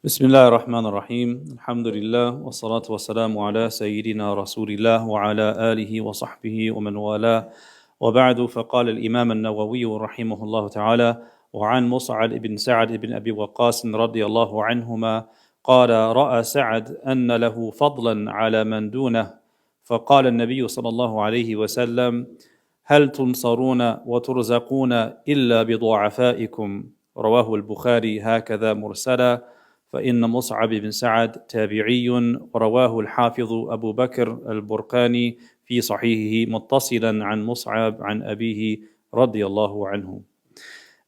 بسم الله الرحمن الرحيم الحمد لله والصلاة والسلام على سيدنا رسول الله وعلى آله وصحبه ومن والاه وبعد فقال الإمام النووي رحمه الله تعالى وعن مصعب بن سعد بن أبي وقاص رضي الله عنهما قال رأى سعد أن له فضلا على من دونه فقال النبي صلى الله عليه وسلم هل تنصرون وترزقون إلا بضعفائكم رواه البخاري هكذا مرسلا فإن مصعب بن سعد تابعي ورواه الحافظ أبو بكر البرقاني في صحيحه متصلا عن مصعب عن أبيه رضي الله عنه.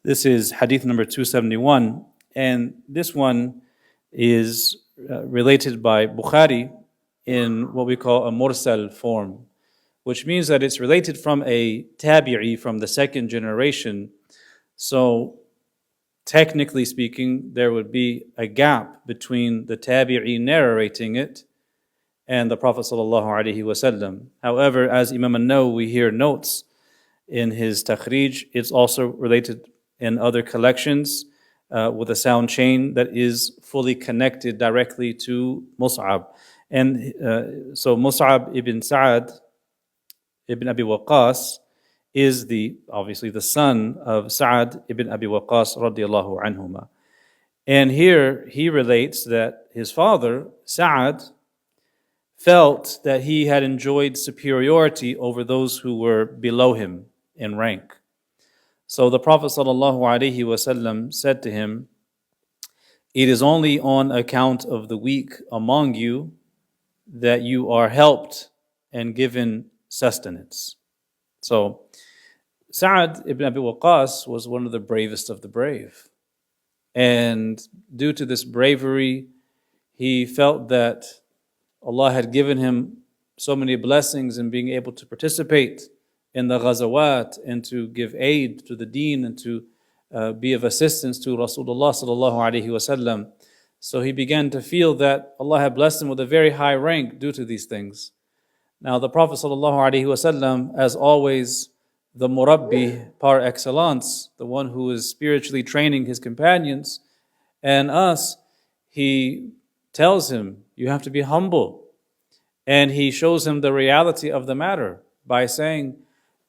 This is Hadith number 271, and this one is related by Bukhari in what we call a mursal form, which means that it's related from a tabi'i, from the second generation. So technically speaking, there would be a gap between the tabi'i narrating it and the Prophet ﷺ. However, as Imam an-Nawawi here notes in his takhrij, it's also related in other collections with a sound chain that is fully connected directly to Mus'ab. And so Mus'ab ibn Sa'ad ibn Abi Waqqas is obviously the son of Sa'ad ibn Abi Waqqas radiyallahu anhuma. And here he relates that his father, Sa'ad, felt that he had enjoyed superiority over those who were below him in rank. So the Prophet ﷺ said to him, "It is only on account of the weak among you that you are helped and given sustenance." So Sa'ad ibn Abi Waqqas was one of the bravest of the brave. And due to this bravery, he felt that Allah had given him so many blessings in being able to participate in the ghazawat and to give aid to the deen and to be of assistance to Rasulullah sallallahu alaihi wasallam. So he began to feel that Allah had blessed him with a very high rank due to these things. Now the Prophet sallallahu alaihi wasallam, as always, the murabbi par excellence, the one who is spiritually training his companions and us, he tells him, you have to be humble. And he shows him the reality of the matter by saying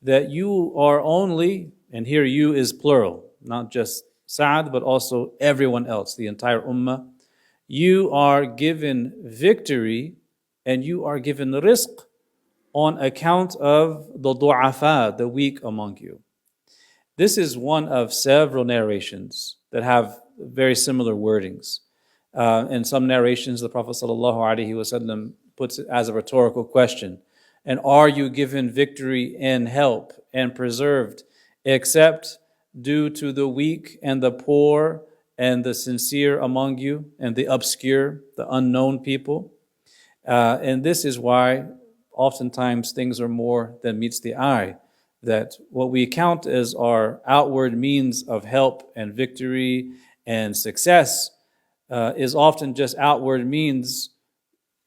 that you are only, and here you is plural, not just Sa'ad, but also everyone else, the entire ummah. You are given victory and you are given rizq on account of the du'afa, the weak among you. This is one of several narrations that have very similar wordings. In some narrations, the Prophet ﷺ puts it as a rhetorical question. And are you given victory and help and preserved except due to the weak and the poor and the sincere among you and the obscure, the unknown people? And this is why oftentimes things are more than meets the eye, that what we count as our outward means of help and victory and success is often just outward means,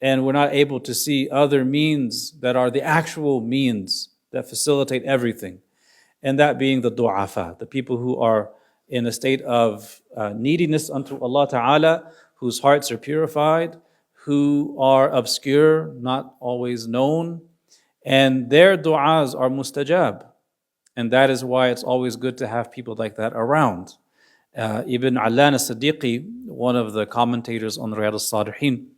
and we're not able to see other means that are the actual means that facilitate everything. And that being the du'afa, the people who are in a state of neediness unto Allah Ta'ala, whose hearts are purified, who are obscure, not always known, and their du'as are mustajab. And that is why it's always good to have people like that around. Ibn Allan as-Siddiqi, one of the commentators on Riyad al-Salihin,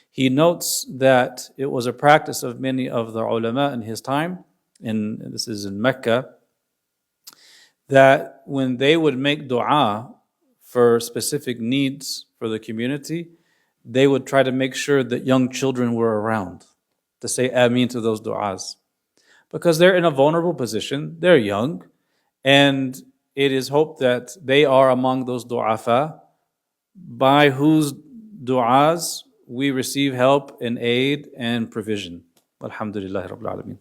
he notes that it was a practice of many of the ulama in his time, and this is in Mecca, that when they would make dua for specific needs for the community, they would try to make sure that young children were around to say ameen to those du'as. Because they're in a vulnerable position, they're young, and it is hoped that they are among those du'afa by whose du'as we receive help and aid and provision. Alhamdulillah Rabbil Alameen.